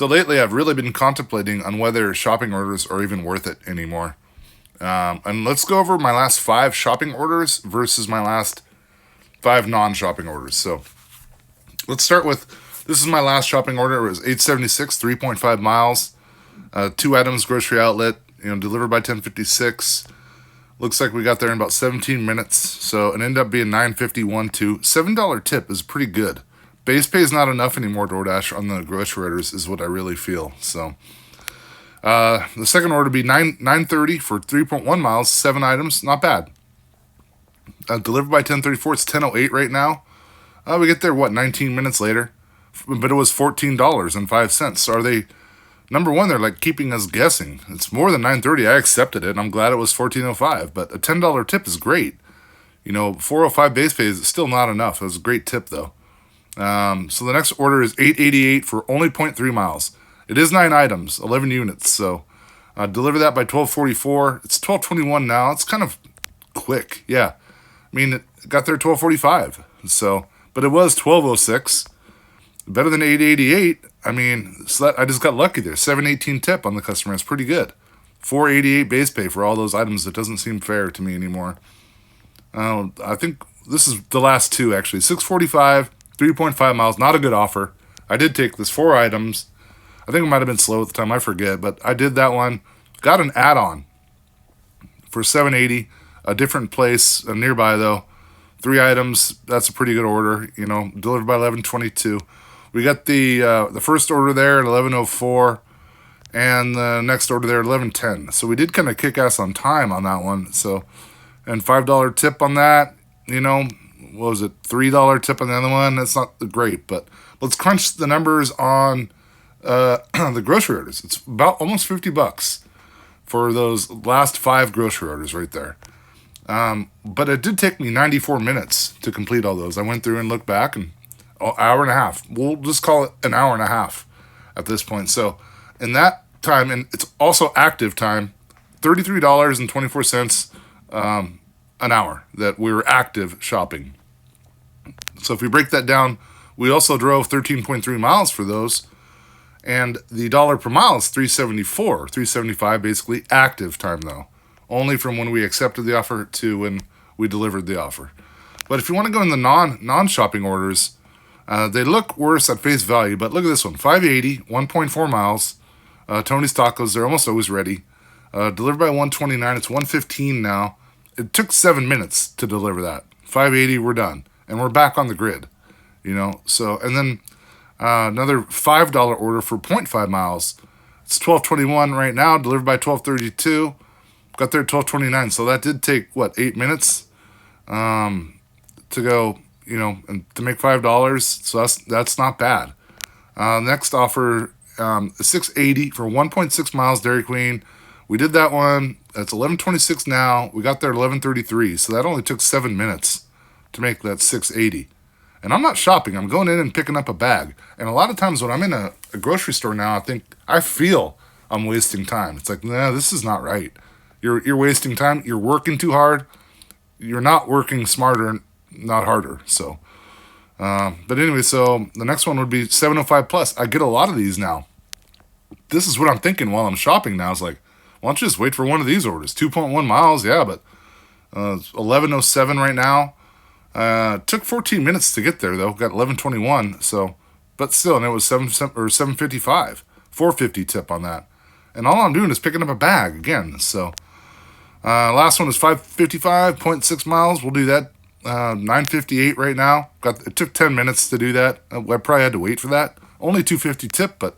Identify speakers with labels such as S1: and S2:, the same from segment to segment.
S1: So lately, I've really been contemplating on whether shopping orders are even worth it anymore. And let's go over my last 5 shopping orders versus my last 5 non-shopping orders. So let's start with this is my last shopping order. It was 876, 3.5 miles, 2 items, grocery outlet. Delivered by 10:56. Looks like we got there in about 17 minutes. So it ended up being 9.51 too. $7 tip is pretty good. Base pay is not enough anymore, DoorDash, on the grocery orders is what I really feel. So the second order would be 9:30 for 3.1 miles, 7 items. Not bad. Delivered by 10:34. It's 10:08 right now. We get there, 19 minutes later? But it was $14.05. So are they, number one, they're like keeping us guessing. It's more than 9:30. I accepted it. I'm glad it was 14.05. But a $10 tip is great. 4.05 base pay is still not enough. It was a great tip, though. So the next order is 8.88 for only 0.3 miles. It is 9 items, 11 units. So deliver that by 12:44. It's 12:21 now. It's kind of quick. Yeah. I mean, it got there 12:45. So, but it was 12:06. Better than 8.88. I mean, so I just got lucky there. 7.18 tip on the customer. It's pretty good. 4.88 base pay for all those items. It doesn't seem fair to me anymore. I think this is the last 2, actually. 6.45, 3.5 miles. Not a good offer. I did take this 4 items. I think it might have been slow at the time. I forget. But I did that one. Got an add-on for 7.80. A different place nearby, though. 3 items. That's a pretty good order. Delivered by 11:22. We got the first order there at 11:04, and the next order there at 11:10. So we did kind of kick ass on time on that one. So, and $5 tip on that. What was it? $3 tip on the other one. That's not great, but let's crunch the numbers on the grocery orders. It's about almost $50 for those last 5 grocery orders right there. But it did take me 94 minutes to complete all those. I went through and looked back, and hour and a half. We'll just call it an hour and a half at this point. So in that time, and it's also active time, $33.24 an hour that we were active shopping. So if we break that down, we also drove 13.3 miles for those. And the dollar per mile is $3.74, $3.75 basically active time though. Only from when we accepted the offer to when we delivered the offer. But if you want to go in the non-shopping orders, they look worse at face value, but look at this one. 580, 1.4 miles. Tony's Tacos, they're almost always ready. Delivered by 129, it's 115 now. It took 7 minutes to deliver that. 580, we're done. And we're back on the grid. So, and then another $5 order for 0.5 miles. It's 12:21 right now, delivered by 12:32. Got there at 12:29, so that did take, 8 minutes to go, and to make $5. So that's not bad. Next offer, 680 for 1.6 miles, Dairy Queen. We did that one. That's 11:26 now. We got there at 11:33, so that only took 7 minutes to make that 680. And I'm not shopping. I'm going in and picking up a bag. And a lot of times when I'm in a grocery store now, I feel I'm wasting time. It's like, nah, this is not right. You're wasting time. You're working too hard. You're not working smarter, not harder. So, but anyway, so the next one would be 705 plus. I get a lot of these now. This is what I'm thinking while I'm shopping now. It's like, why don't you just wait for one of these orders? 2.1 miles, yeah, but 11:07 right now. Took 14 minutes to get there though. Got 11:21. So, but still, and it was 7:55. 450 tip on that. And all I'm doing is picking up a bag again. So, last one is 555.6 miles. We'll do that. 9:58 right now. It took 10 minutes to do that. I probably had to wait for that. Only 250 tip, but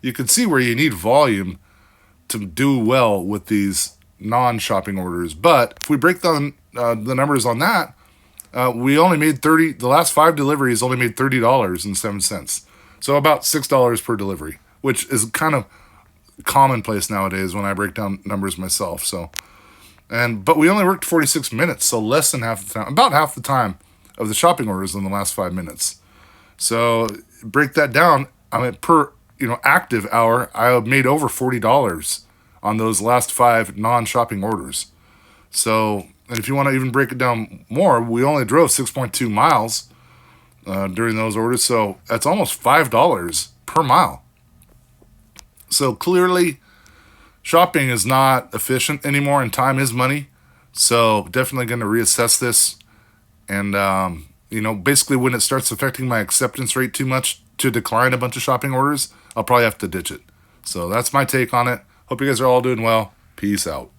S1: you can see where you need volume to do well with these non-shopping orders. But if we break down the numbers on that, we only made the last 5 deliveries only made $30.07. So about $6 per delivery, which is kind of commonplace nowadays when I break down numbers myself. So, but we only worked 46 minutes, so less than half the time, about half the time of the shopping orders in the last 5 minutes. So break that down. Per active hour, I made over $40 on those last 5 non-shopping orders. So, and if you want to even break it down more, we only drove 6.2 miles during those orders. So that's almost $5 per mile. So clearly, shopping is not efficient anymore, and time is money. So definitely going to reassess this. And, basically when it starts affecting my acceptance rate too much to decline a bunch of shopping orders, I'll probably have to ditch it. So that's my take on it. Hope you guys are all doing well. Peace out.